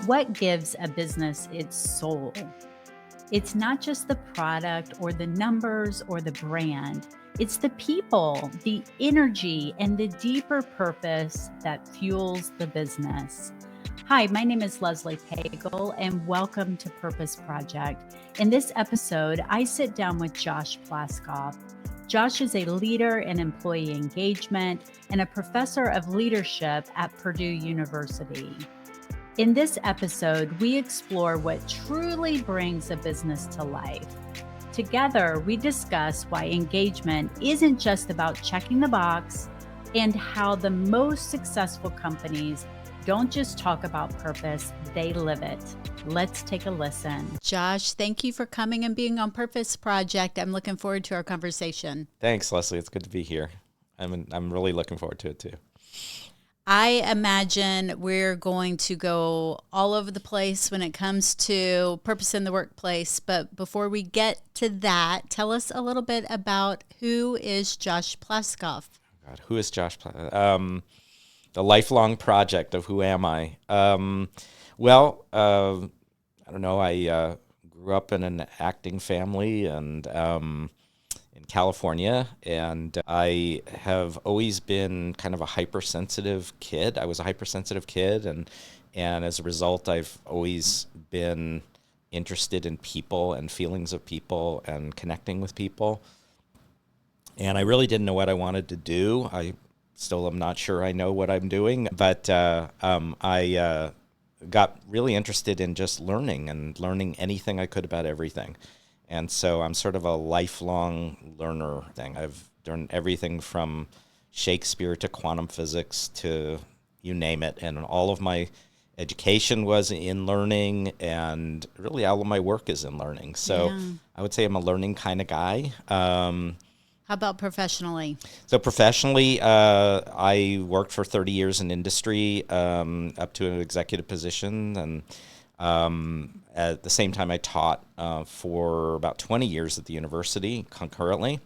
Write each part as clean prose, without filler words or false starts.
What gives a business its soul? It's not just the product or the numbers or the brand. It's the people, the energy, and the deeper purpose that fuels the business. Hi, my name is Leslie Pagel, and welcome to Purpose Project. In this episode, I sit down with Josh Plaskoff. Josh is a leader in employee engagement and a professor of leadership at Purdue University. In this episode, we explore what truly brings a business to life. Together, we discuss why engagement isn't just about checking the box and how the most successful companies don't just talk about purpose, they live it. Let's take a listen. Josh, thank you for coming and being on Purpose Project. I'm looking forward to our conversation. Thanks, Leslie. It's good to be here. I'm really looking forward to it too. I imagine we're going to go all over the place when it comes to purpose in the workplace. But before we get to that, tell us a little bit about who is Josh Plaskoff. God, who is Josh Plaskoff? The lifelong project of who am I? I don't know. I grew up in an acting family and in California, and I have always been kind of a hypersensitive kid. I was a hypersensitive kid, and as a result, I've always been interested in people and feelings of people and connecting with people. And I really didn't know what I wanted to do. I still am not sure I know what I'm doing, but I got really interested in just learning anything I could about everything. And so I'm sort of a lifelong learner thing. I've done everything from Shakespeare to quantum physics to you name it. And all of my education was in learning, and really all of my work is in learning. So yeah. I would say I'm a learning kind of guy. How about professionally? So professionally, I worked for 30 years in industry, up to an executive position, and at the same time I taught for about 20 years at the university concurrently,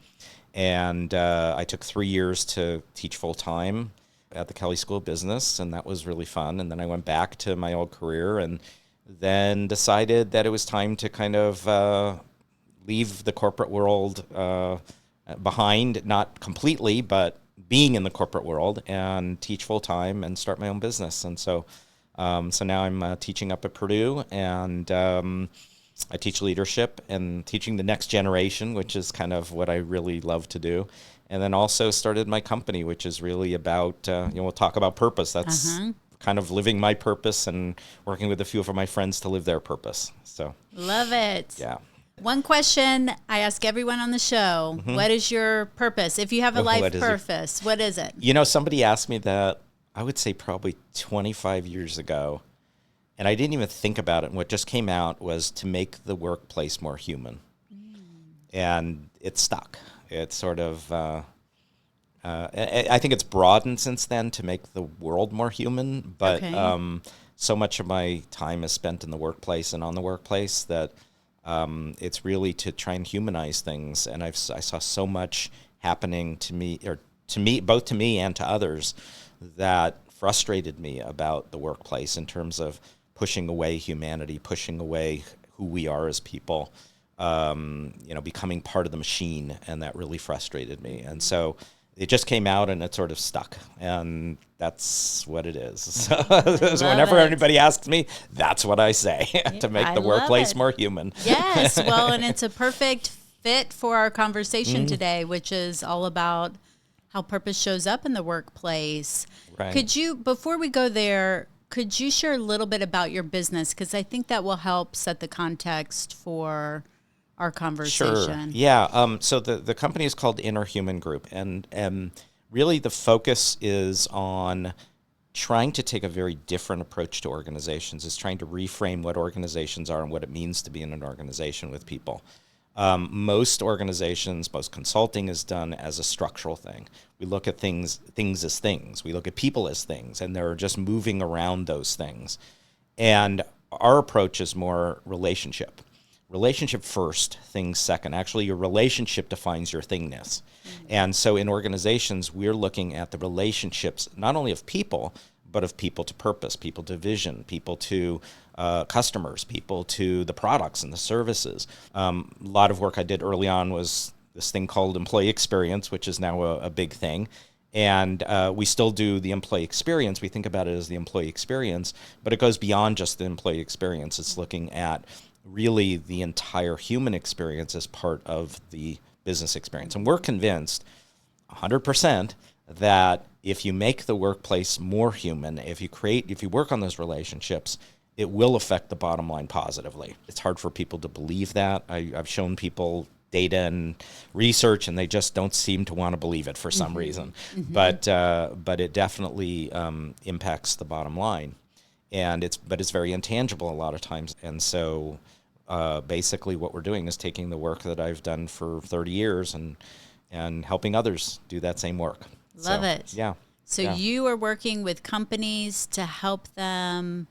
and I took 3 years to teach full-time at the Kelley School of Business, and that was really fun. And then I went back to my old career and then decided that it was time to kind of leave the corporate world behind, not completely, but being in the corporate world, and teach full-time and start my own business. And so now I'm teaching up at Purdue, and I teach leadership and teaching the next generation, which is kind of what I really love to do. And then also started my company, which is really about, we'll talk about purpose. That's kind of living my purpose and working with a few of my friends to live their purpose. So love it. Yeah. One question I ask everyone on the show, What is your purpose? If you have a life purpose, what is it? Somebody asked me that, I would say probably 25 years ago, and I didn't even think about it. And what just came out was to make the workplace more human. And it stuck. It's sort of, I think it's broadened since then to make the world more human, but so much of my time is spent in the workplace and on the workplace that it's really to try and humanize things. And I saw so much happening to me, both to me and to others, that frustrated me about the workplace in terms of pushing away humanity, pushing away who we are as people, becoming part of the machine, and that really frustrated me. And so it just came out and it sort of stuck, and that's what it is. So whenever anybody asks me, that's what I say, to make the workplace more human. Yes, well, and it's a perfect fit for our conversation today, which is all about how purpose shows up in the workplace. Right. Could you, before we go there, could you share a little bit about your business? Because I think that will help set the context for our conversation. Sure. Yeah. So the company is called Inner Human Group, and really the focus is on trying to take a very different approach to organizations. It's trying to reframe what organizations are and what it means to be in an organization with people. Most organizations, most consulting is done as a structural thing. We look at things as things. We look at people as things, and they're just moving around those things. And our approach is more relationship. Relationship first, things second. Actually, your relationship defines your thingness. And so in organizations, we're looking at the relationships, not only of people, but of people to purpose, people to vision, people to customers, people to the products and the services. A lot of work I did early on was this thing called employee experience, which is now a big thing. And we still do the employee experience. We think about it as the employee experience, but it goes beyond just the employee experience. It's looking at really the entire human experience as part of the business experience. And we're convinced 100% that if you make the workplace more human, if you work on those relationships, it will affect the bottom line positively. It's hard for people to believe that. I've shown people data and research, and they just don't seem to want to believe it for some reason. But it definitely impacts the bottom line, and it's very intangible a lot of times. And so basically, what we're doing is taking the work that I've done for 30 years and helping others do that same work. Love it. Yeah. So you are working with companies to help them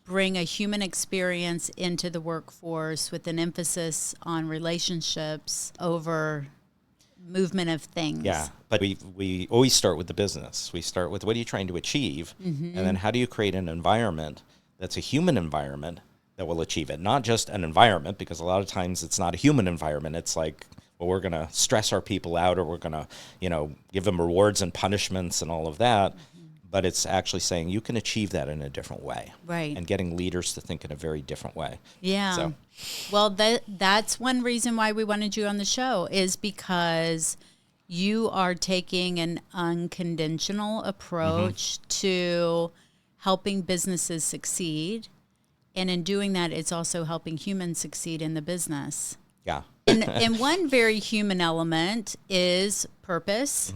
bring a human experience into the workforce with an emphasis on relationships over movement of things. Yeah, but we always start with the business. We start with what are you trying to achieve, and then how do you create an environment that's a human environment that will achieve it. Not just an environment, because a lot of times it's not a human environment. It's like, well, we're going to stress our people out, or we're going to, give them rewards and punishments and all of that. But it's actually saying you can achieve that in a different way. Right. And getting leaders to think in a very different way. Yeah. So. Well, that's one reason why we wanted you on the show, is because you are taking an unconventional approach to helping businesses succeed. And in doing that, it's also helping humans succeed in the business. Yeah. And one very human element is purpose.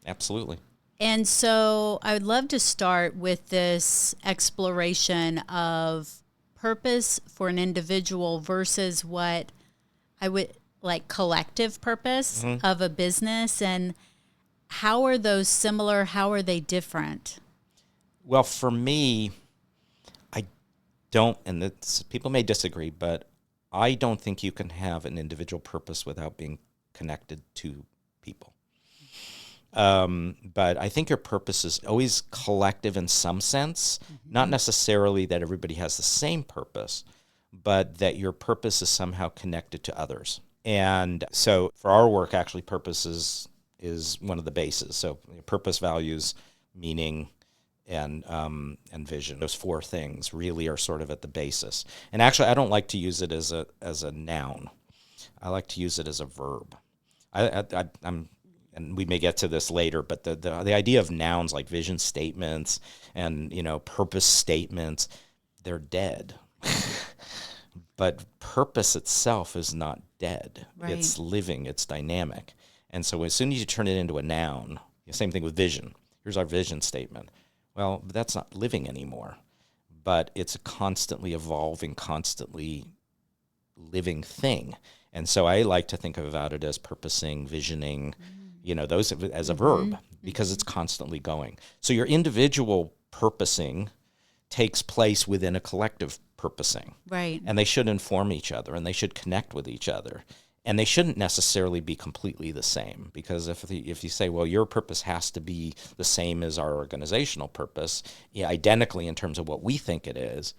Absolutely. And so I would love to start with this exploration of purpose for an individual versus what I would like collective purpose of a business. And how are those similar? How are they different? Well, for me, I don't, and people may disagree, but I don't think you can have an individual purpose without being connected to people. But I think your purpose is always collective in some sense, not necessarily that everybody has the same purpose, but that your purpose is somehow connected to others. And so for our work, actually, purpose is one of the bases. So purpose, values, meaning, and vision. Those four things really are sort of at the basis. And actually, I don't like to use it as a noun. I like to use it as a verb. I'm and we may get to this later, but the idea of nouns like vision statements and purpose statements, they're dead. But purpose itself is not dead. Right. It's living. It's dynamic. And so as soon as you turn it into a noun, same thing with vision. Here's our vision statement. Well, that's not living anymore, but it's a constantly evolving, constantly living thing. And so I like to think about it as purposing, visioning, those as a verb, because it's constantly going. So your individual purposing takes place within a collective purposing. Right. And they should inform each other, and they should connect with each other. And they shouldn't necessarily be completely the same, because if you say, well, your purpose has to be the same as our organizational purpose, identically in terms of what we think it is,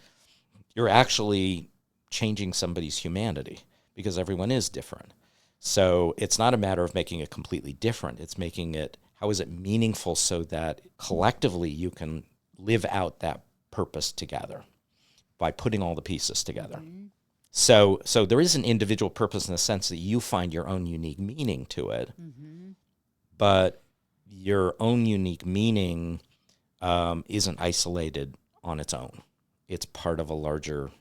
you're actually changing somebody's humanity, because everyone is different. So it's not a matter of making it completely different. It's making it, how is it meaningful so that collectively you can live out that purpose together by putting all the pieces together. So there is an individual purpose in the sense that you find your own unique meaning to it, but your own unique meaning isn't isolated on its own. It's part of a larger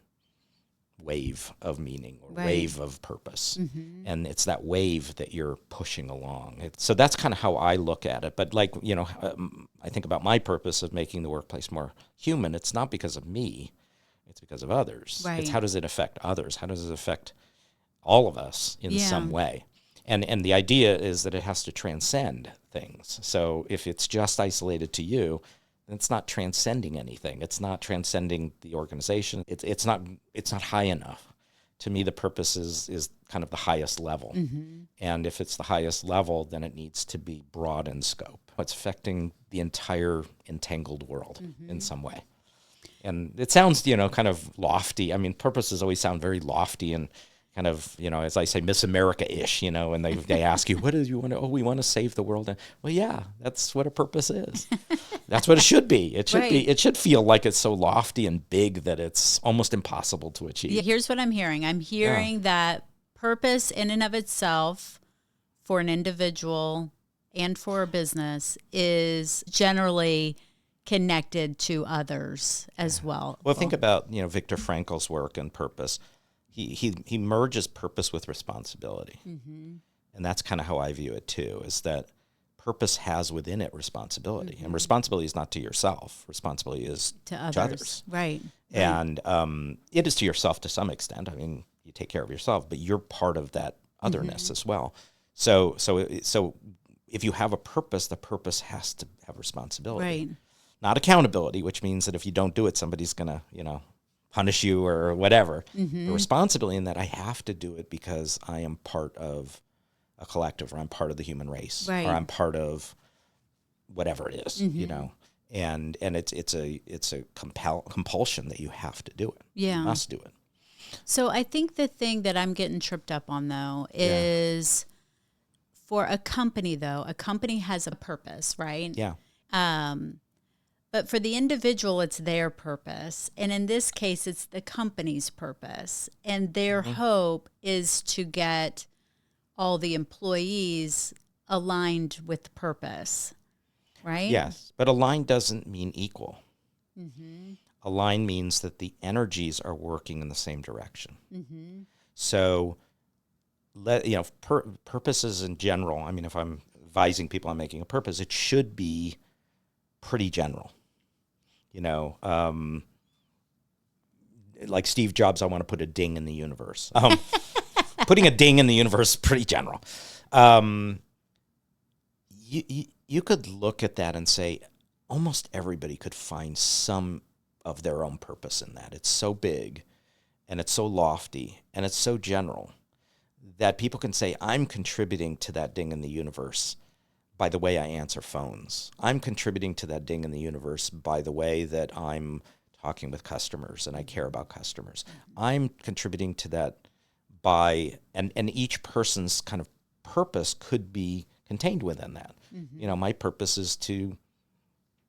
wave of meaning or wave of purpose. And it's that wave that you're pushing along. So that's kind of how I look at it. But I think about my purpose of making the workplace more human. It's not because of me. It's because of others. Right. It's how does it affect others? How does it affect all of us in some way? And the idea is that it has to transcend things. So if it's just isolated to you, it's not transcending anything. It's not transcending the organization. It's not high enough. To me, the purpose is kind of the highest level. And if it's the highest level, then it needs to be broad in scope. it's affecting the entire entangled world in some way. And it sounds, kind of lofty. I mean, purposes always sound very lofty and kind of, as I say, Miss America-ish, and they ask you, what do you want to, we want to save the world. Well, yeah, that's what a purpose is. That's what it should be. It should be, it should feel like it's so lofty and big that it's almost impossible to achieve. Yeah, here's what I'm hearing. I'm hearing that purpose in and of itself for an individual and for a business is generally connected to others as well. Well, think about, Viktor Frankl's work and purpose. He merges purpose with responsibility. And that's kind of how I view it too, is that purpose has within it responsibility. And responsibility is not to yourself. Responsibility is to others. Right. And it is to yourself to some extent. I mean, you take care of yourself, but you're part of that otherness as well. So if you have a purpose, the purpose has to have responsibility. Right. Not accountability, which means that if you don't do it, somebody's going to, punish you or whatever. The responsibility in that I have to do it because I am part of a collective, or I'm part of the human race, or I'm part of whatever it is, and it's a compulsion that you have to do it. Yeah. You must do it. So I think the thing that I'm getting tripped up on though is for a company has a purpose, right? Yeah. But for the individual, it's their purpose. And in this case, it's the company's purpose. And their hope is to get all the employees aligned with purpose, right? Yes. But aligned doesn't mean equal. Aligned means that the energies are working in the same direction. So, purposes in general, I mean, if I'm advising people on making a purpose, it should be pretty general. Like Steve Jobs, I want to put a ding in the universe. Putting a ding in the universe is pretty general. You could look at that and say almost everybody could find some of their own purpose in that. It's so big and it's so lofty and it's so general that people can say, I'm contributing to that ding in the universe by the way I answer phones. I'm contributing to that ding in the universe by the way that I'm talking with customers and I care about customers. I'm contributing to that by, and each person's kind of purpose could be contained within that. My purpose is to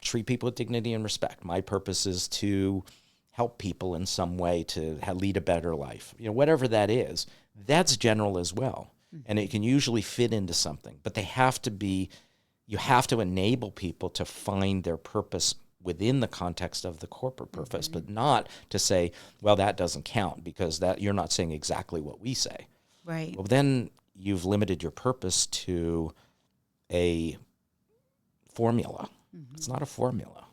treat people with dignity and respect. My purpose is to help people in some way to lead a better life. Whatever that is, that's general as well. And it can usually fit into something, but you have to enable people to find their purpose within the context of the corporate purpose, but not to say, well, that doesn't count because that you're not saying exactly what we say. Right. Well, then you've limited your purpose to a formula. It's not a formula.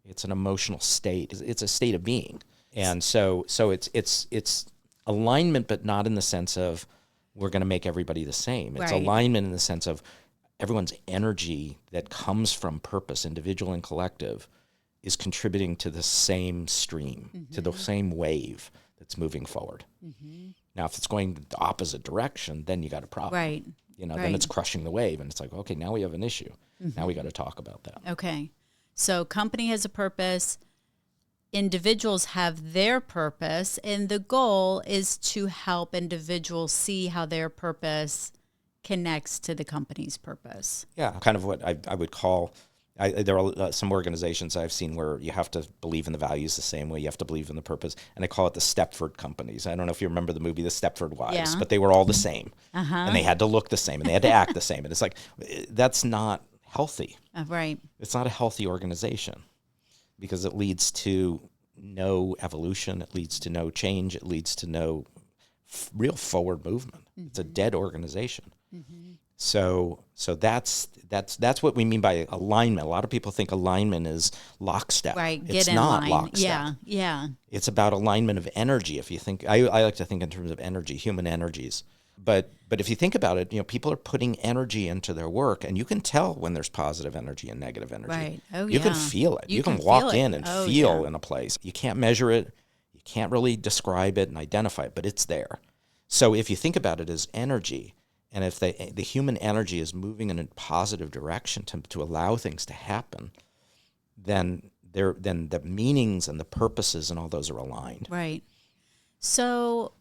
It's an emotional state. It's a state of being. And so it's alignment, but not in the sense of we're going to make everybody the same. It's alignment in the sense of everyone's energy that comes from purpose, individual and collective, is contributing to the same stream, to the same wave that's moving forward. Now, if it's going the opposite direction, then you got a problem. Right. Then it's crushing the wave, and it's like, okay, now we have an issue. Now we got to talk about that. Okay. So company has a purpose. Individuals have their purpose, and the goal is to help individuals see how their purpose connects to the company's purpose. Yeah, kind of what I would call, there are some organizations I've seen where you have to believe in the values the same way, you have to believe in the purpose, and I call it the Stepford companies. I don't know if you remember the movie The Stepford Wives, but they were all the same, and they had to look the same, and they had to act the same, and it's like, that's not healthy. Right. It's not a healthy organization because it leads to no evolution, it leads to no change, it leads to no real forward movement. It's a dead organization. So that's what we mean by alignment. A lot of people think alignment is lockstep. Right. It's not line. lockstep. Yeah. It's about alignment of energy. If you think, I like to think in terms of energy, human energies. But if you think about it, people are putting energy into their work, and you can tell when there's positive energy and negative energy. Right. Oh, you can feel it. You can walk in and feel in a place. You can't measure it. You can't really describe it and identify it, but it's there. So if you think about it as energy, And if the human energy is moving in a positive direction to allow things to happen, then the meanings and the purposes and all those are aligned. Right. So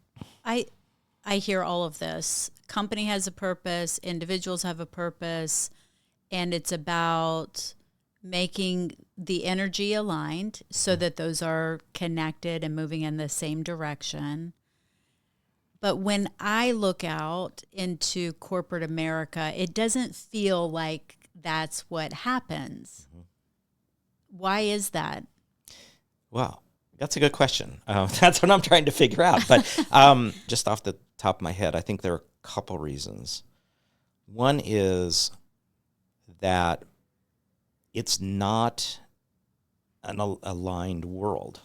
I hear all of this. Company has a purpose, individuals have a purpose, and it's about making the energy aligned so that those are connected and moving in the same direction. But when I look out into corporate America, it doesn't feel like that's what happens. Why is that? Well, that's a good question. That's what I'm trying to figure out. But just off the top of my head, I think there are a couple reasons. One is that it's not an aligned world.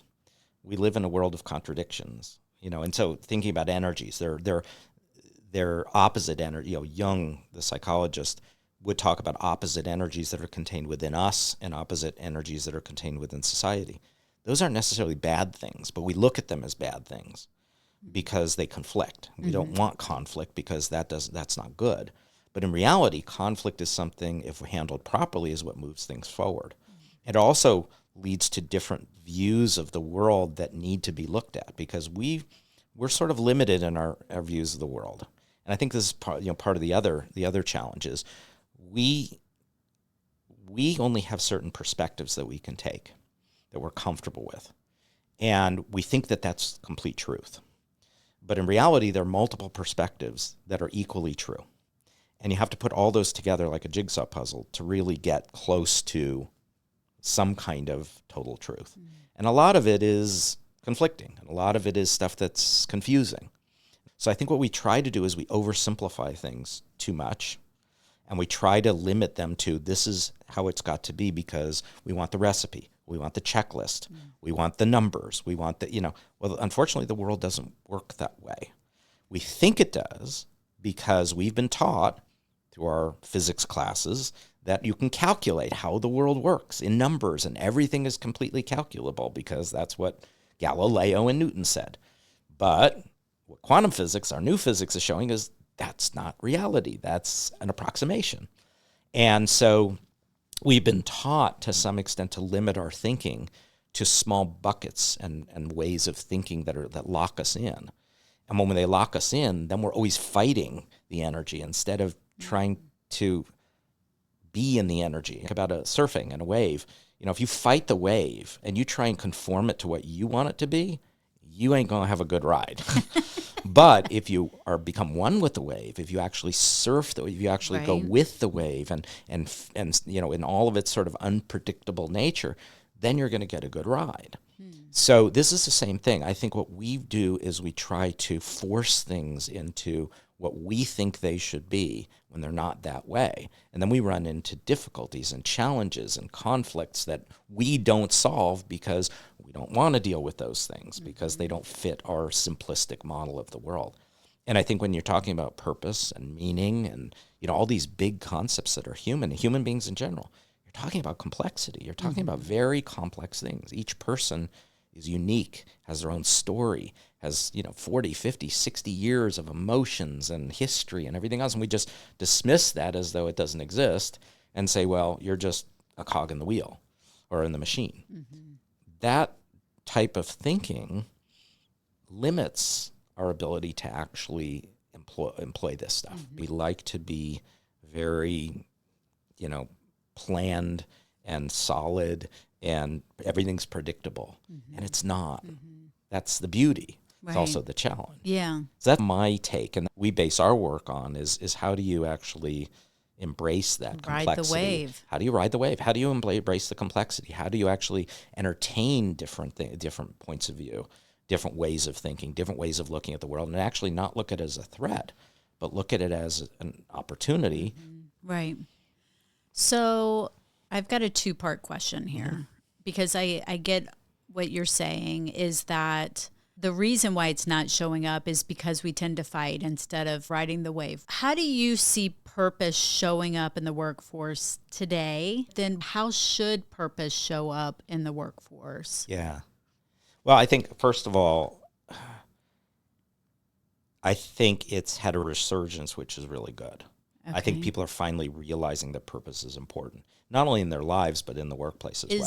We live in a world of contradictions, and so thinking about energies, they're opposite energy. Jung, the psychologist, would talk about opposite energies that are contained within us and opposite energies that are contained within society. Those aren't necessarily bad things, but we look at them as bad things because they conflict. We don't want conflict because that's not good. But in reality, conflict is something, if handled properly, is what moves things forward. It also leads to different views of the world that need to be looked at because we're sort of limited in our views of the world. And I think this is part of the other challenges. We only have certain perspectives that we can take, that we're comfortable with. And we think that that's complete truth. But in reality, there are multiple perspectives that are equally true. And you have to put all those together like a jigsaw puzzle to really get close to some kind of total truth. And a lot of it is conflicting. And a lot of it is stuff that's confusing. So I think what we try to do is we oversimplify things too much. And we try to limit them to this is how it's got to be because we want the recipe. We want the checklist. We want the numbers. We want well, unfortunately, the world doesn't work that way. We think it does because we've been taught through our physics classes that you can calculate how the world works in numbers and everything is completely calculable because that's what Galileo and Newton said. But what quantum physics, our new physics, is showing is that's not reality. That's an approximation. And so we've been taught to some extent to limit our thinking to small buckets and ways of thinking that lock us in. And when they lock us in, then we're always fighting the energy instead of trying to be in the energy. Think about surfing and a wave. If you fight the wave and you try and conform it to what you want it to be, you ain't going to have a good ride. But if you become one with the wave, if you actually surf the wave, if you actually go with the wave and in all of its sort of unpredictable nature, then you're going to get a good ride. So this is the same thing. I think what we do is we try to force things into what we think they should be when they're not that way. And then we run into difficulties and challenges and conflicts that we don't solve because we don't want to deal with those things because they don't fit our simplistic model of the world. And I think when you're talking about purpose and meaning and all these big concepts that are human beings in general, you're talking about complexity. You're talking about very complex things. Each person is unique, has their own story, has 40, 50, 60 years of emotions and history and everything else. And we just dismiss that as though it doesn't exist and say, well, you're just a cog in the wheel or in the machine. That type of thinking limits our ability to actually employ this stuff. We like to be very, planned and solid and everything's predictable. And it's not. That's the beauty. It's also the challenge. Yeah. So that's my take. And we base our work on is how do you actually embrace that complexity? Ride the wave. How do you ride the wave? How do you embrace the complexity? How do you actually entertain different points of view, different ways of thinking, different ways of looking at the world, and actually not look at it as a threat, but look at it as an opportunity. Right. So I've got a two-part question here because I get what you're saying is that the reason why it's not showing up is because we tend to fight instead of riding the wave. How do you see purpose showing up in the workforce today? Then how should purpose show up in the workforce? Yeah. Well, I think, first of all, I think it's had a resurgence, which is really good. I think Okay. people are finally realizing that purpose is important, not only in their lives, but in the workplace as well.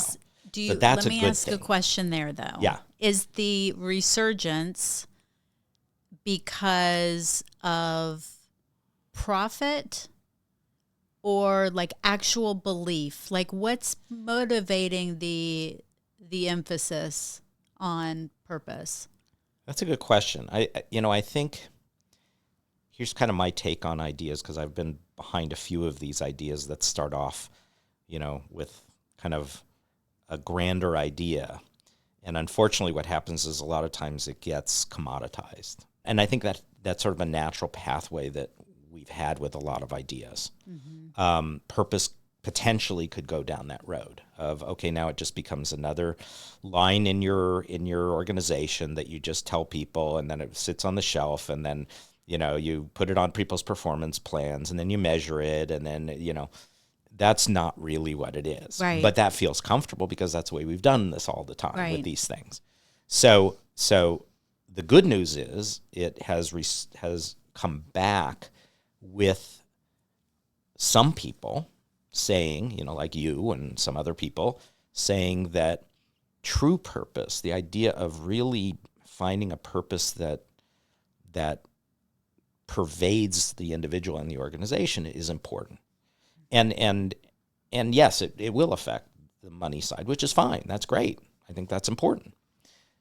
So that's Let a me good ask a thing. question there though. Yeah. Is the resurgence because of profit or like actual belief? Like what's motivating the emphasis on purpose? That's a good question. I think here's kind of my take on ideas, because I've been behind a few of these ideas that start off, with kind of a grander idea. And unfortunately, what happens is a lot of times it gets commoditized. And I think that that's sort of a natural pathway that we've had with a lot of ideas. Purpose potentially could go down that road of, okay, now it just becomes another line in your organization that you just tell people, and then it sits on the shelf, and then you put it on people's performance plans, and then you measure it, and then that's not really what it is. Right. But that feels comfortable because that's the way we've done this all the time with Right. these things. So the good news is it has come back with some people saying, like you and some other people, saying that true purpose, the idea of really finding a purpose that pervades the individual and the organization, is important. And yes, it will affect the money side, which is fine. That's great. I think that's important.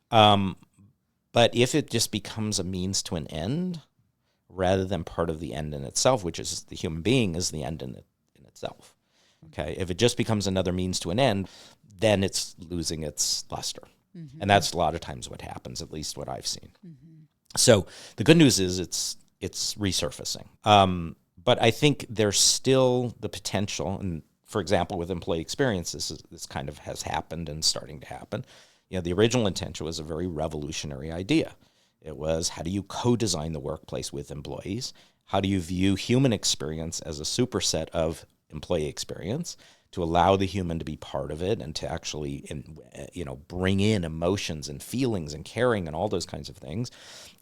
But if it just becomes a means to an end rather than part of the end in itself, which is the human being is the end in itself. Okay, if it just becomes another means to an end, then it's losing its luster. And that's a lot of times what happens, at least what I've seen. So the good news is it's resurfacing. But I think there's still the potential, and for example, with employee experience, this kind of has happened and starting to happen. The original intention was a very revolutionary idea. It was, how do you co-design the workplace with employees? How do you view human experience as a superset of employee experience to allow the human to be part of it and to actually, bring in emotions and feelings and caring and all those kinds of things?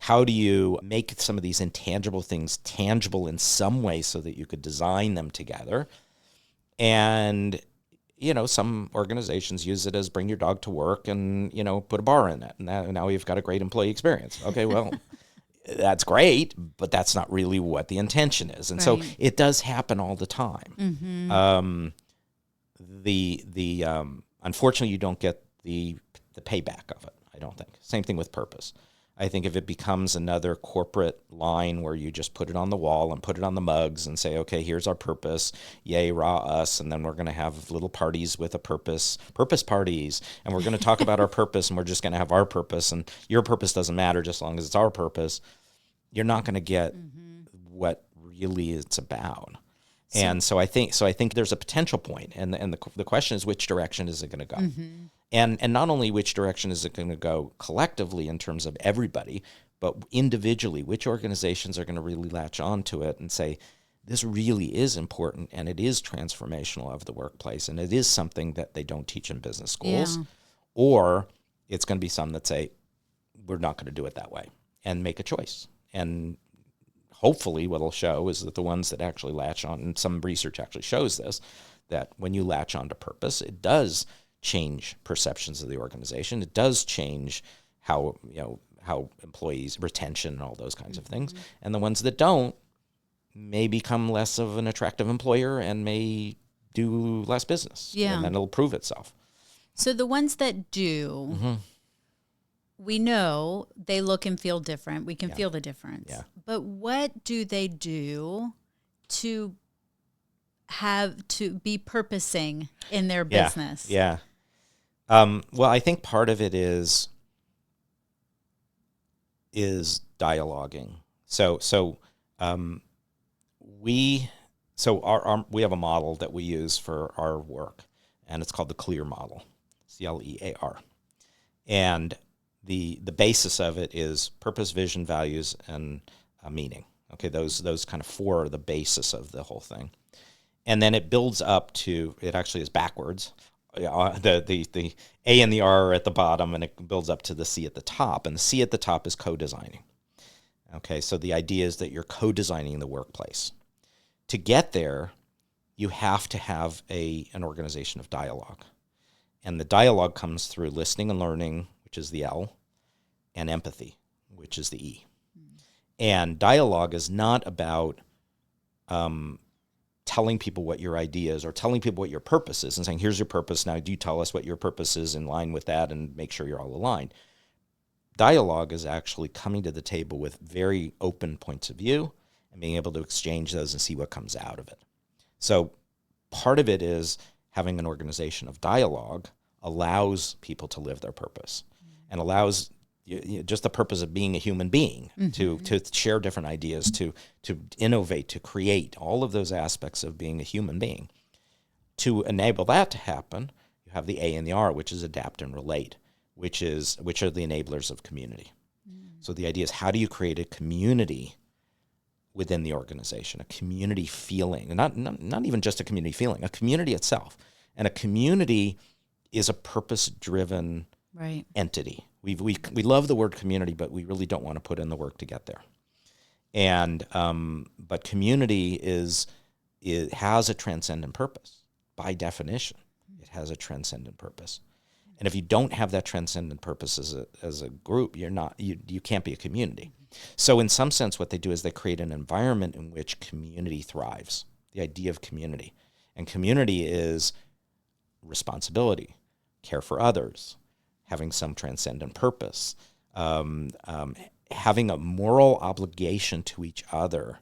How do you make some of these intangible things tangible in some way so that you could design them together? And, some organizations use it as bring your dog to work and, put a bar in it. And now you've got a great employee experience. Okay, well, that's great, but that's not really what the intention is. And so it does happen all the time. Unfortunately, you don't get the payback of it, I don't think. Same thing with purpose. I think if it becomes another corporate line where you just put it on the wall and put it on the mugs and say, okay, here's our purpose, yay, rah, us, and then we're going to have little parties with a purpose parties, and we're going to talk about our purpose, and we're just going to have our purpose, and your purpose doesn't matter just as long as it's our purpose, you're not going to get what really it's about. And so I think there's a potential point, and the question is, which direction is it going to go? And not only which direction is it going to go collectively in terms of everybody, but individually, which organizations are going to really latch onto it and say, this really is important and it is transformational of the workplace, and it is something that they don't teach in business schools. Yeah. Or it's going to be some that say, we're not going to do it that way, and make a choice. And hopefully what it'll show is that the ones that actually latch on, and some research actually shows this, that when you latch on to purpose, it does change perceptions of the organization. It does change how employees, retention and all those kinds of things. And the ones that don't may become less of an attractive employer and may do less business. Yeah. And then it'll prove itself. So the ones that do, we know they look and feel different. We can feel the difference. Yeah. But what do they do to be purposing in their business? Yeah. Well, I think part of it is dialoguing. We have a model that we use for our work, and it's called the CLEAR model, CLEAR. And the basis of it is purpose, vision, values, and meaning. Okay, those kind of four are the basis of the whole thing. And then it builds up to, it actually is backwards. The A and the R are at the bottom, and it builds up to the C at the top. And the C at the top is co-designing. Okay, so the idea is that you're co-designing the workplace. To get there, you have to have an organization of dialogue. And the dialogue comes through listening and learning, which is the L, and empathy, which is the E. And dialogue is not about telling people what your idea is or telling people what your purpose is and saying, here's your purpose. Now do you tell us what your purpose is in line with that and make sure you're all aligned. Dialogue is actually coming to the table with very open points of view and being able to exchange those and see what comes out of it. So part of it is having an organization of dialogue allows people to live their purpose and allows just the purpose of being a human being, to share different ideas, to innovate, to create, all of those aspects of being a human being. To enable that to happen, you have the A and the R, which is adapt and relate, which are the enablers of community. So the idea is, how do you create a community within the organization, a community feeling, and not even just a community feeling, a community itself. And a community is a purpose-driven entity. We love the word community, but we really don't want to put in the work to get there. And but community it has a transcendent purpose by definition. It has a transcendent purpose. And if you don't have that transcendent purpose as a group, you can't be a community. So in some sense, what they do is they create an environment in which community thrives. The idea of community, and community is responsibility, care for others, having some transcendent purpose, having a moral obligation to each other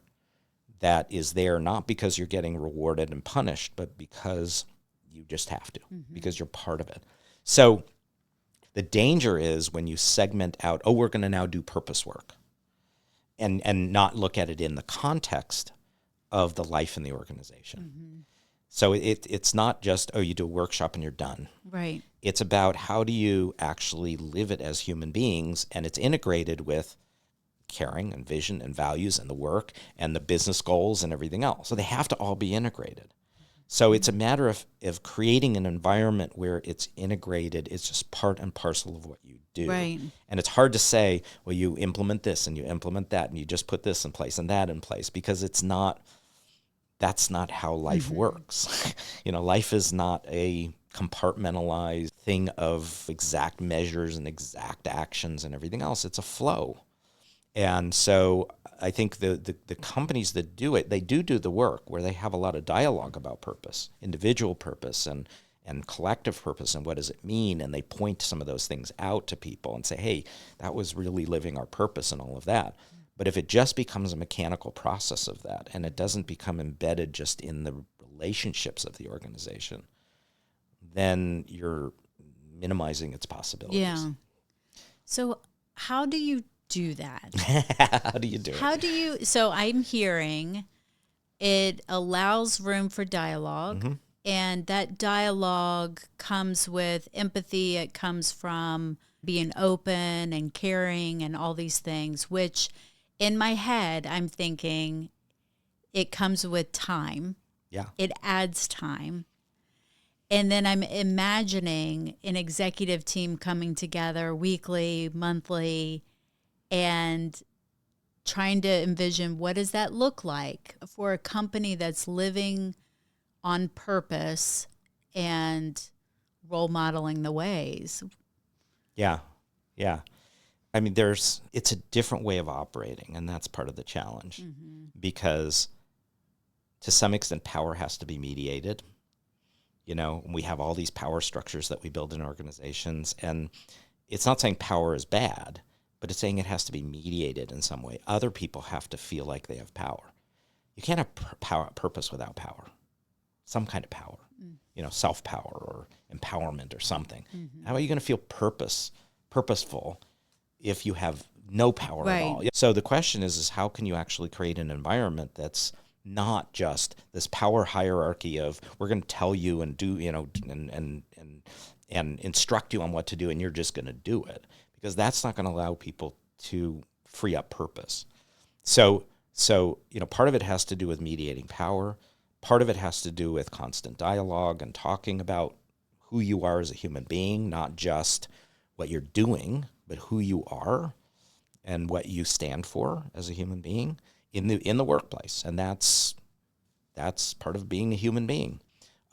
that is there not because you're getting rewarded and punished, but because you just have to, because you're part of it. So the danger is when you segment out, we're going to now do purpose work, and not look at it in the context of the life in the organization. So it's not just, you do a workshop and you're done. Right. It's about how do you actually live it as human beings, and it's integrated with caring and vision and values and the work and the business goals and everything else. So they have to all be integrated. So it's a matter of creating an environment where it's integrated. It's just part and parcel of what you do. Right. And it's hard to say, well, you implement this and you implement that and you just put this in place and that in place, because that's not how life works. Life is not a compartmentalized thing of exact measures and exact actions and everything else. It's a flow. And so I think the companies that do it, they do the work where they have a lot of dialogue about purpose, individual purpose and collective purpose, and what does it mean? And they point some of those things out to people and say, hey, that was really living our purpose and all of that. But if it just becomes a mechanical process of that, and it doesn't become embedded just in the relationships of the organization, then you're minimizing its possibilities. Yeah. So how do you do that? How do you do it? So I'm hearing it allows room for dialogue, and that dialogue comes with empathy. It comes from being open and caring and all these things, which in my head, I'm thinking it comes with time. Yeah. It adds time. And then I'm imagining an executive team coming together weekly, monthly, and trying to envision, what does that look like for a company that's living on purpose and role modeling the ways? Yeah. Yeah. I mean, it's a different way of operating, and that's part of the challenge, because to some extent power has to be mediated. We have all these power structures that we build in organizations, and it's not saying power is bad, but it's saying it has to be mediated in some way. Other people have to feel like they have power. You can't have purpose without power, some kind of power, self-power or empowerment or something. How are you going to feel purposeful if you have no power at all? So the question is how can you actually create an environment that's not just this power hierarchy of, we're going to tell you and do, and instruct you on what to do, and you're just going to do it, because that's not going to allow people to free up purpose. So part of it has to do with mediating power. Part of it has to do with constant dialogue and talking about who you are as a human being, not just what you're doing, but who you are. and what you stand for as a human being in the workplace, and that's part of being a human being.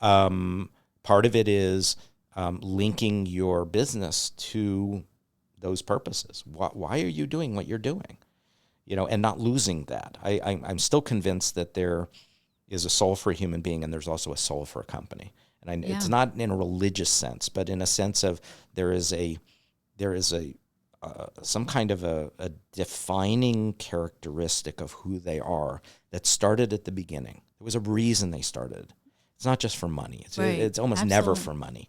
Part of it is linking your business to those purposes. Why are you doing what you're doing? And not losing that. I'm still convinced that there is a soul for a human being, and there's also a soul for a company. And it's not in a religious sense, but in a sense of there is some kind of a defining characteristic of who they are that started at the beginning. There was a reason they started. It's not just for money. It's almost never for money.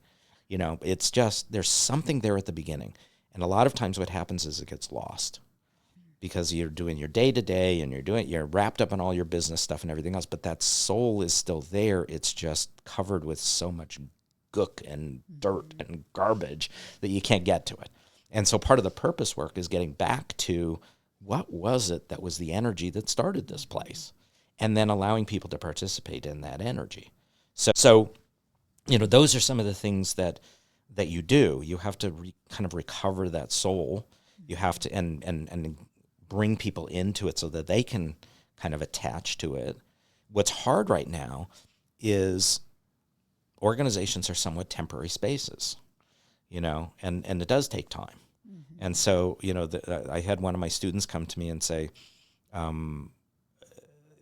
It's just there's something there at the beginning. And a lot of times what happens is it gets lost because you're doing your day-to-day and you're wrapped up in all your business stuff and everything else, but that soul is still there. It's just covered with so much gook and dirt and garbage that you can't get to it. And so part of the purpose work is getting back to what was it that was the energy that started this place, and then allowing people to participate in that energy. So those are some of the things that you do. You have to kind of recover that soul. You have to and bring people into it so that they can kind of attach to it. What's hard right now is organizations are somewhat temporary spaces, and it does take time. Mm-hmm. And so, I had one of my students come to me and say,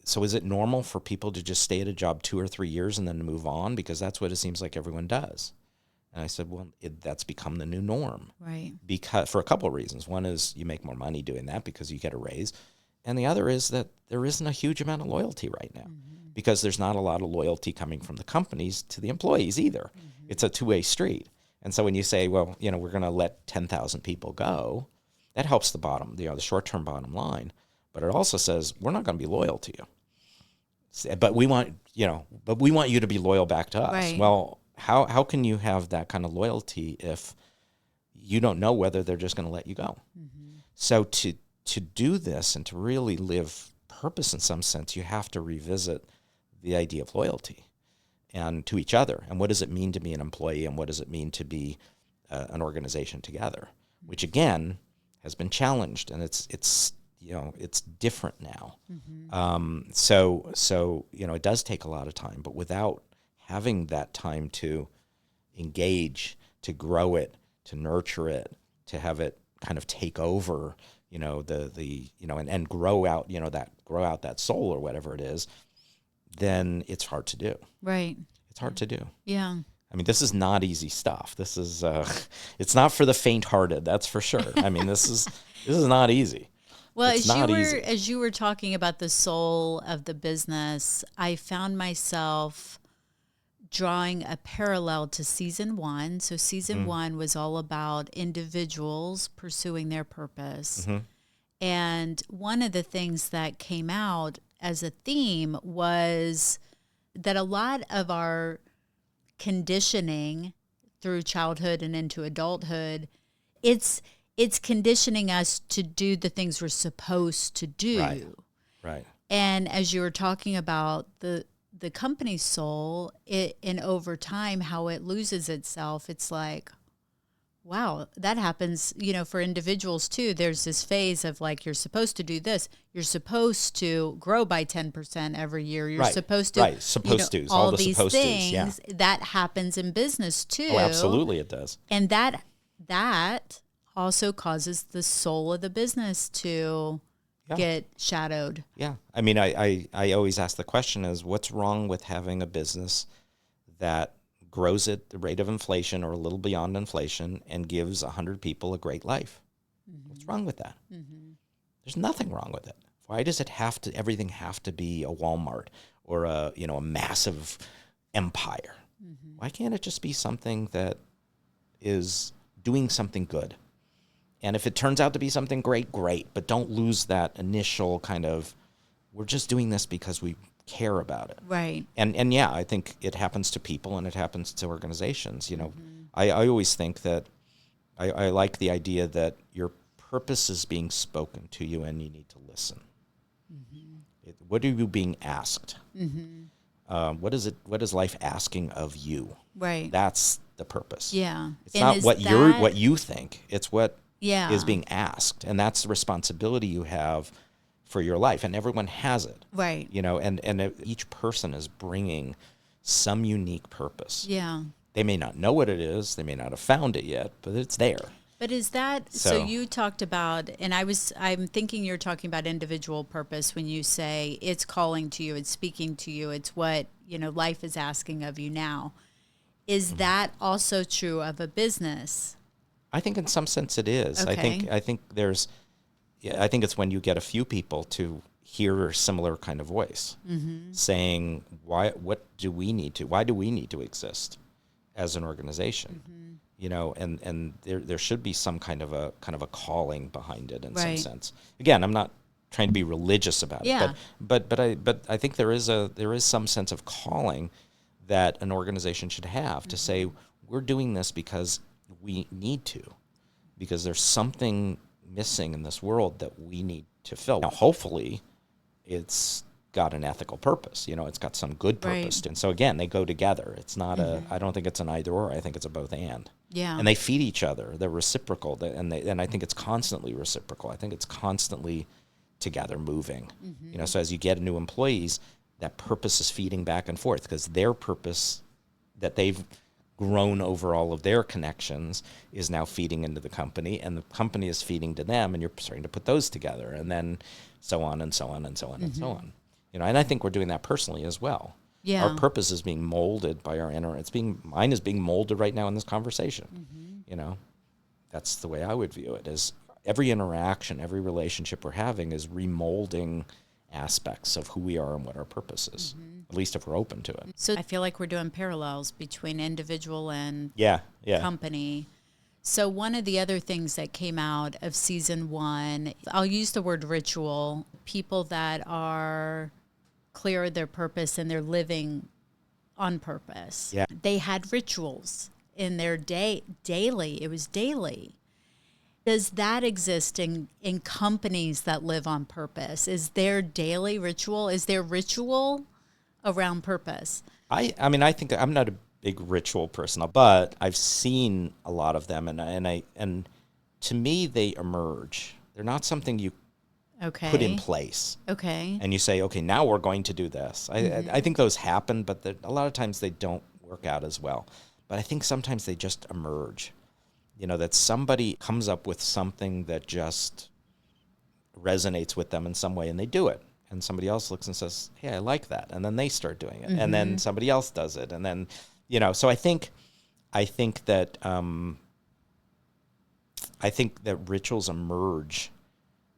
so is it normal for people to just stay at a job 2 or 3 years and then move on? Because that's what it seems like everyone does. And I said, well, that's become the new norm. Right. Because for a couple of reasons. One is you make more money doing that because you get a raise. And the other is that there isn't a huge amount of loyalty right now because there's not a lot of loyalty coming from the companies to the employees either. Mm-hmm. It's a two-way street. And so when you say, well, we're going to let 10,000 people go, that helps the the short-term bottom line. But it also says we're not going to be loyal to you. But we want you to be loyal back to us. Right. Well, how can you have that kind of loyalty if you don't know whether they're just going to let you go? Mm-hmm. So to do this and to really live purpose in some sense, you have to revisit the idea of loyalty and to each other. And what does it mean to be an employee, and what does it mean to be an organization together? Which again has been challenged, and it's different now. Mm-hmm. So it does take a lot of time, but without having that time to engage, to grow it, to nurture it, to have it kind of take over, and grow out that soul or whatever it is, then it's hard to do. Right. It's hard to do. Yeah. I mean, this is not easy stuff. This is it's not for the faint-hearted, that's for sure. I mean, this is not easy. Well, as you were talking about the soul of the business, I found myself drawing a parallel to season 1. So season 1 was all about individuals pursuing their purpose. Mm-hmm. And one of the things that came out as a theme was that a lot of our conditioning through childhood and into adulthood, it's conditioning us to do the things we're supposed to do. Right. And as you were talking about the company's soul, and over time, how it loses itself, it's like, wow, that happens, for individuals too. There's this phase of like, you're supposed to do this. You're supposed to grow by 10% every year. You're supposed to, all the these things. Yeah. That happens in business too. Oh, absolutely it does. And that also causes the soul of the business to get shadowed. Yeah. I mean, I always ask the question is, what's wrong with having a business that grows at the rate of inflation or a little beyond inflation and gives 100 people a great life? Mm-hmm. What's wrong with that? Mm-hmm. There's nothing wrong with it. Why does everything have to be a Walmart or a massive empire? Mm-hmm. Why can't it just be something that is doing something good? And if it turns out to be something great, but don't lose that initial kind of, we're just doing this because we care about it. Right. And yeah, I think it happens to people and it happens to organizations. I always think that I like the idea that your purpose is being spoken to you and you need to listen. Mm-hmm. What are you being asked? Mm-hmm. What is life asking of you? Right. That's the purpose. Yeah. It's not what you think. It's what Yeah. is being asked, and that's the responsibility you have for your life, and everyone has it. Right. And each person is bringing some unique purpose. Yeah. They may not know what it is, they may not have found it yet, but it's there. But is that so you talked about, and I'm thinking you're talking about individual purpose when you say it's calling to you, it's speaking to you, it's what, life is asking of you now. Is that also true of a business? I think in some sense it is. Okay. I think it's when you get a few people to hear a similar kind of voice, saying, why do we need to exist as an organization? And there should be some kind of a calling behind it in some sense. Again, I'm not trying to be religious about it, but I think there is some sense of calling that an organization should have to say, we're doing this because we need to, because there's something missing in this world that we need to fill. Now, hopefully, it's got an ethical purpose. It's got some good purpose. And so, again, they go together. It's not I don't think it's an either or. I think it's a both and. Yeah. And they feed each other. They're reciprocal. And I think it's constantly reciprocal. I think it's constantly together moving. So as you get new employees, that purpose is feeding back and forth, because their purpose that they've grown over all of their connections is now feeding into the company, and the company is feeding to them, and you're starting to put those together, and then so on and so on and so on and so on. And I think we're doing that personally as well. Yeah. Our purpose is being molded by our inner. Mine is being molded right now in this conversation. That's the way I would view it. Is every interaction, every relationship we're having is remolding aspects of who we are and what our purpose is, at least if we're open to it. So I feel like we're doing parallels between individual and company. So one of the other things that came out of season 1, I'll use the word ritual, people that are clear of their purpose and they're living on purpose. Yeah. They had rituals in their daily. It was daily. Does that exist in companies that live on purpose? Is there daily ritual? Is there ritual around purpose? I think I'm not a big ritual person, but I've seen a lot of them, and to me they emerge. They're not something you put in place. Okay. And you say, okay, now we're going to do this. I think those happen, but a lot of times they don't work out as well. But I think sometimes they just emerge. That somebody comes up with something that just resonates with them in some way, and they do it. And somebody else looks and says, hey, I like that. And then they start doing it. And then somebody else does it. And then, so I think that rituals emerge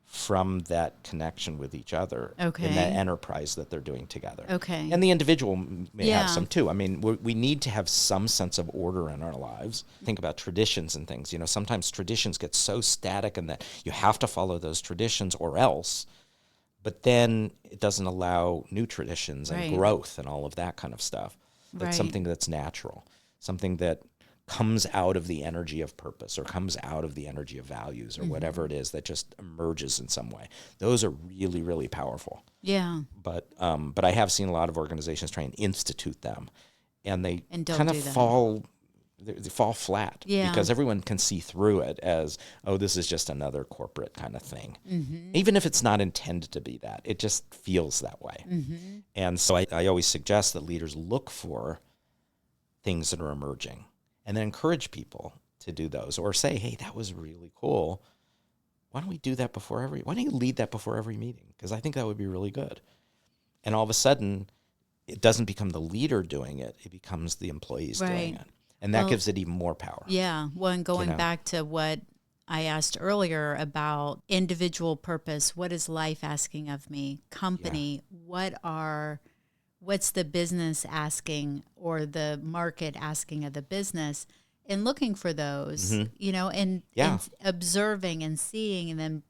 from that connection with each other in that enterprise that they're doing together. Okay. And the individual may have some too. I mean, we need to have some sense of order in our lives. Think about traditions and things. Sometimes traditions get so static and that you have to follow those traditions or else, but then it doesn't allow new traditions and growth and all of that kind of stuff. That's something that's natural, something that comes out of the energy of purpose or comes out of the energy of values or whatever it is that just emerges in some way. Those are really, really powerful. Yeah. But I have seen a lot of organizations try and institute them, and they kind of they fall flat because everyone can see through it as, oh, this is just another corporate kind of thing. Even if it's not intended to be that, it just feels that way. And so I always suggest that leaders look for things that are emerging, and then encourage people to do those, or say, hey, that was really cool. Why don't we do that why don't you lead that before every meeting? Because I think that would be really good. And all of a sudden, it doesn't become the leader doing it. It becomes the employees doing it. And that gives it even more power. Yeah. Well, and going back to what I asked earlier about individual purpose, what is life asking of me? Company, what's the business asking or the market asking of the business, and looking for those, and observing and seeing, and then,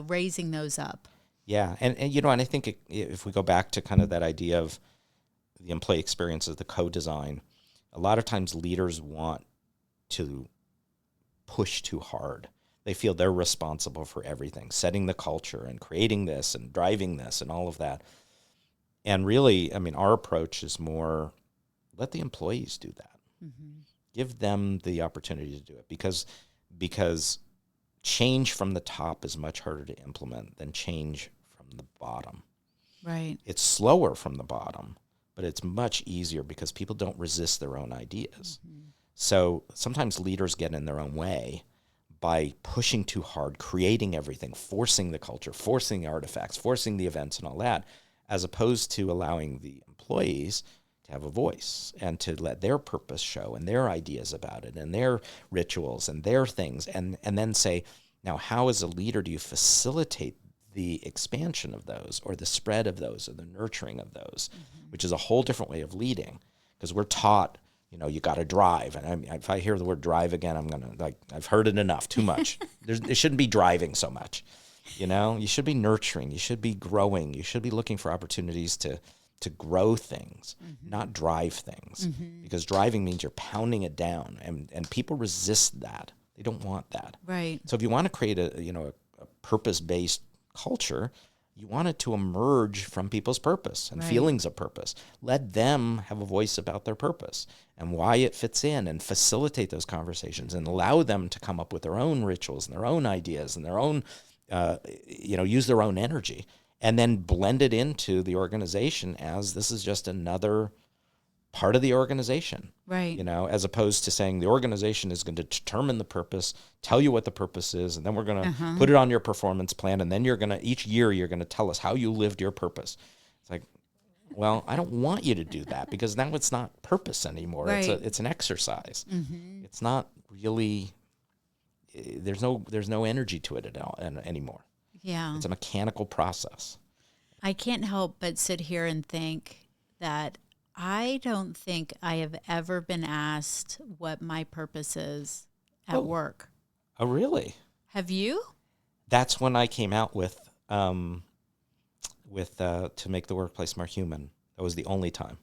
raising those up. Yeah. And I think if we go back to kind of that idea of the employee experience as the co-design, a lot of times leaders want to push too hard. They feel they're responsible for everything, setting the culture and creating this and driving this and all of that. And really, our approach is more, let the employees do that. Give them the opportunity to do it, because change from the top is much harder to implement than change from the bottom. Right. It's slower from the bottom, but it's much easier because people don't resist their own ideas. Mm-hmm. So sometimes leaders get in their own way by pushing too hard, creating everything, forcing the culture, forcing the artifacts, forcing the events and all that, as opposed to allowing the employees to have a voice and to let their purpose show and their ideas about it and their rituals and their things, and then say, now, how as a leader do you facilitate the expansion of those or the spread of those or the nurturing of those, which is a whole different way of leading, because we're taught, you got to drive. And if I hear the word drive again, I'm going to, I've heard it enough, too much. There shouldn't be driving so much. You should be nurturing. You should be growing. You should be looking for opportunities to grow things, not drive things, because driving means you're pounding it down, and people resist that. They don't want that. Right. So if you want to create a purpose-based culture, you want it to emerge from people's purpose and feelings of purpose. Let them have a voice about their purpose and why it fits in, and facilitate those conversations and allow them to come up with their own rituals and their own ideas and their own, use their own energy, and then blend it into the organization as this is just another part of the organization. Right. As opposed to saying the organization is going to determine the purpose, tell you what the purpose is, and then we're going to put it on your performance plan, and then each year you're going to tell us how you lived your purpose. It's like, well, I don't want you to do that, because now it's not purpose anymore. Right. It's an exercise. It's not really, there's no energy to it at all anymore. Yeah. It's a mechanical process. I can't help but sit here and think that I don't think I have ever been asked what my purpose is at work. Oh, really? Have you? That's when I came out with to make the workplace more human. That was the only time.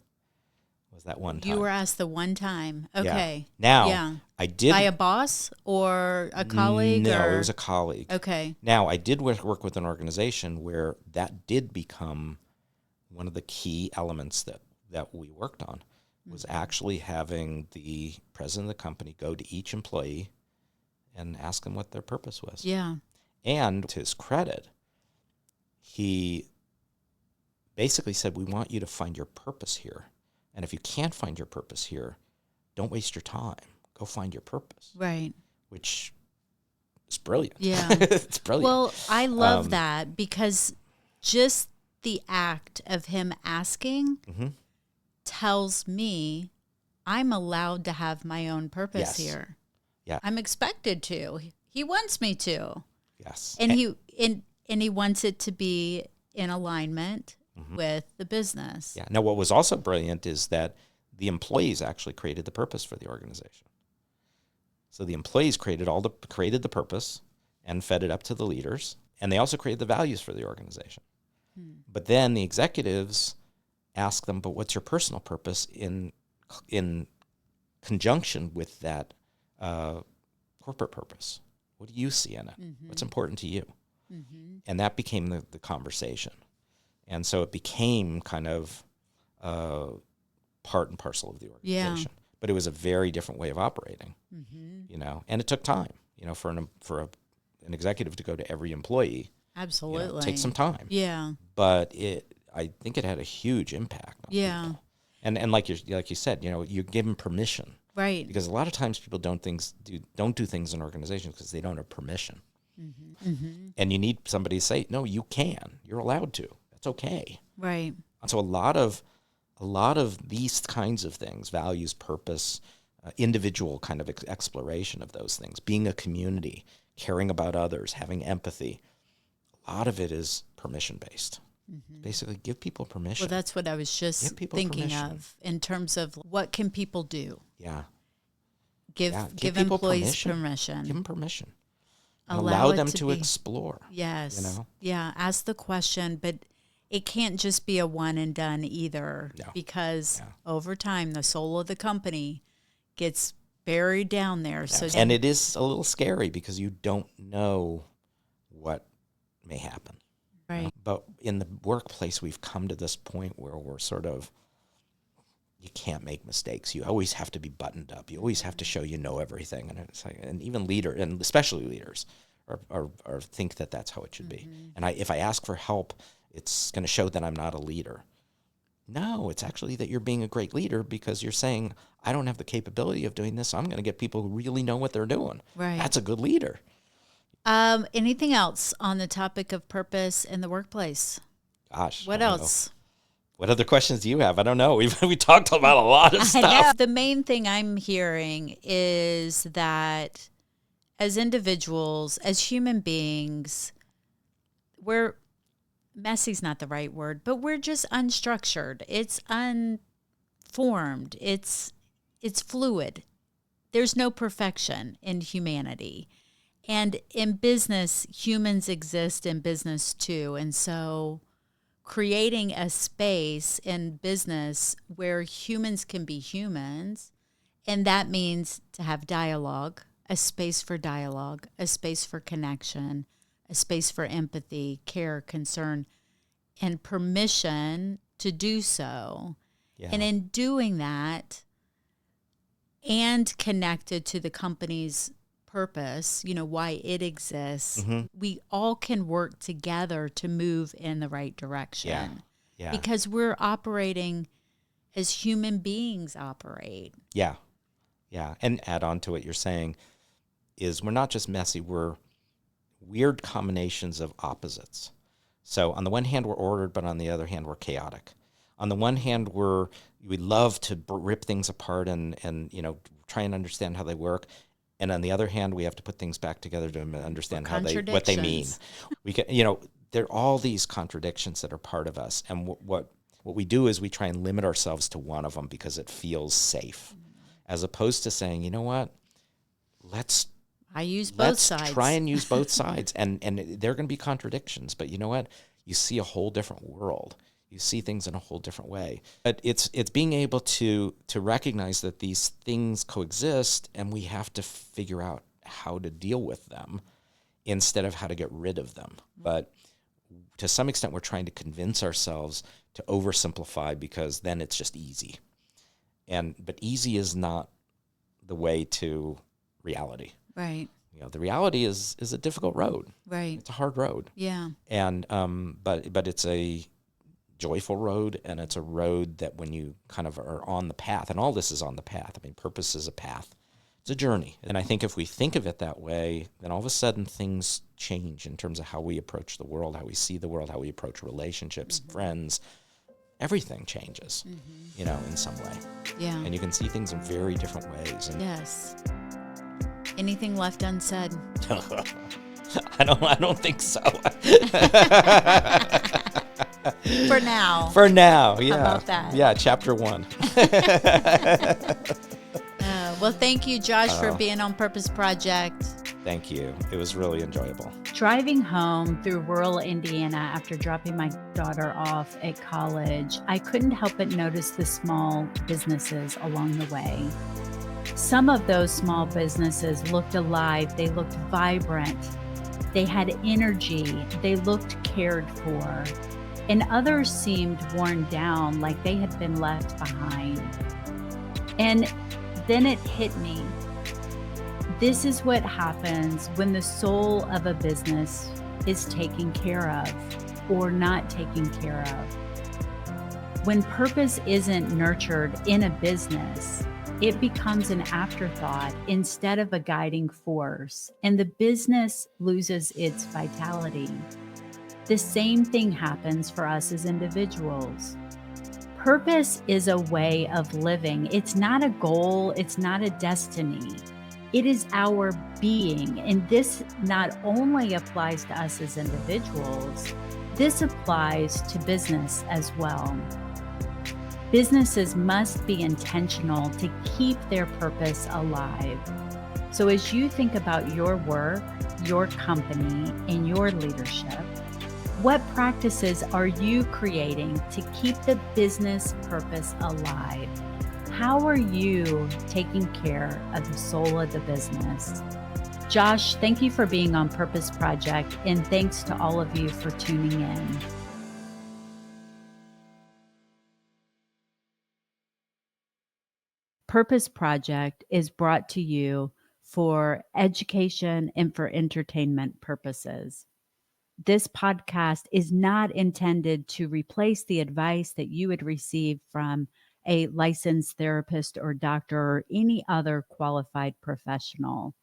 Was that one time? You were asked the one time. Okay. Yeah. Now, yeah. I did. By a boss or a colleague? No, or? It was a colleague. Okay. Now, I did work with an organization where that did become one of the key elements that we worked on, was actually having the president of the company go to each employee and ask them what their purpose was. Yeah. And to his credit, he basically said, we want you to find your purpose here. And if you can't find your purpose here, don't waste your time. Go find your purpose. Right. Which is brilliant. Yeah. It's brilliant. Well, I love that, because just the act of him asking tells me I'm allowed to have my own purpose here. Yeah. I'm expected to. He wants me to. Yes. And he wants it to be in alignment with the business. Yeah. Now, what was also brilliant is that the employees actually created the purpose for the organization. So the employees created the purpose and fed it up to the leaders, and they also created the values for the organization. But then the executives ask them, but what's your personal purpose in conjunction with that corporate purpose? What do you see in it? What's important to you? And that became the conversation. And so it became kind of part and parcel of the organization. Yeah. But it was a very different way of operating, and it took time, for an executive to go to every employee. Absolutely. Take some time. Yeah. But I think it had a huge impact on people. And like you said, you give them permission. Right. Because a lot of times people don't do things in organizations because they don't have permission. And you need somebody to say, no, you can. You're allowed to. That's okay. Right. And so a lot of these kinds of things, values, purpose, individual kind of exploration of those things, being a community, caring about others, having empathy, a lot of it is permission-based. Basically, give people permission. Well, that's what I was just thinking of in terms of what can people do. Yeah. Give employees permission. Give them permission. Allow them to explore. Yes. Yeah. Ask the question, but it can't just be a one and done either, because over time the soul of the company gets buried down there. So and it is a little scary because you don't know what may happen. Right. But in the workplace, we've come to this point where we're sort of, you can't make mistakes. You always have to be buttoned up. You always have to show you know everything. And it's like, and even and especially leaders or think that that's how it should be. Mm-hmm. And if I ask for help, it's going to show that I'm not a leader. No, it's actually that you're being a great leader because you're saying, I don't have the capability of doing this, so I'm going to get people who really know what they're doing. Right. That's a good leader. Anything else on the topic of purpose in the workplace? Gosh. What else? What other questions do you have? I don't know. We talked about a lot of stuff. I know. The main thing I'm hearing is that as individuals, as human beings, we're messy's not the right word, but we're just unstructured. It's unformed. It's fluid. There's no perfection in humanity. And in business, humans exist in business too. And so creating a space in business where humans can be humans, and that means to have dialogue, a space for dialogue, a space for connection, a space for empathy, care, concern, and permission to do so. Yeah. And in doing that and connected to the company's purpose, why it exists, we all can work together to move in the right direction. Yeah. Because we're operating as human beings operate. Yeah. And add on to what you're saying is we're not just messy, we're weird combinations of opposites. So on the one hand, we're ordered, but on the other hand, we're chaotic. On the one hand, we love to rip things apart and try and understand how they work. And on the other hand, we have to put things back together to understand what they mean. We can, there are all these contradictions that are part of us. And what we do is we try and limit ourselves to one of them because it feels safe, as opposed to saying, you know what, let's try and use both sides. And there are going to be contradictions, but you know what? You see a whole different world. You see things in a whole different way. But it's being able to recognize that these things coexist, and we have to figure out how to deal with them instead of how to get rid of them. But to some extent, we're trying to convince ourselves to oversimplify because then it's just easy. But easy is not the way to reality. Right. The reality is a difficult road. Right. It's a hard road. Yeah. And but it's a joyful road, and it's a road that when you kind of are on the path, and all this is on the path. I mean, purpose is a path. It's a journey. And I think if we think of it that way, then all of a sudden things change in terms of how we approach the world, how we see the world, how we approach relationships, friends. Everything changes, in some way. Yeah. And you can see things in very different ways. And yes. Anything left unsaid? I don't think so. For now. For now, yeah. How about that? Yeah, chapter 1. Well, thank you, Josh, for being on Purpose Project. Thank you. It was really enjoyable. Driving home through rural Indiana after dropping my daughter off at college, I couldn't help but notice the small businesses along the way. Some of those small businesses looked alive. They looked vibrant. They had energy. They looked cared for. And others seemed worn down, like they had been left behind. And then it hit me. This is what happens when the soul of a business is taken care of or not taken care of. When purpose isn't nurtured in a business, it becomes an afterthought instead of a guiding force, and the business loses its vitality. The same thing happens for us as individuals. Purpose is a way of living. It's not a goal. It's not a destiny. It is our being. And this not only applies to us as individuals, this applies to business as well. Businesses must be intentional to keep their purpose alive. So as you think about your work, your company, and your leadership, what practices are you creating to keep the business purpose alive? How are you taking care of the soul of the business? Josh, thank you for being on Purpose Project, and thanks to all of you for tuning in. Purpose Project is brought to you for education and for entertainment purposes. This podcast is not intended to replace the advice that you would receive from a licensed therapist or doctor or any other qualified professional.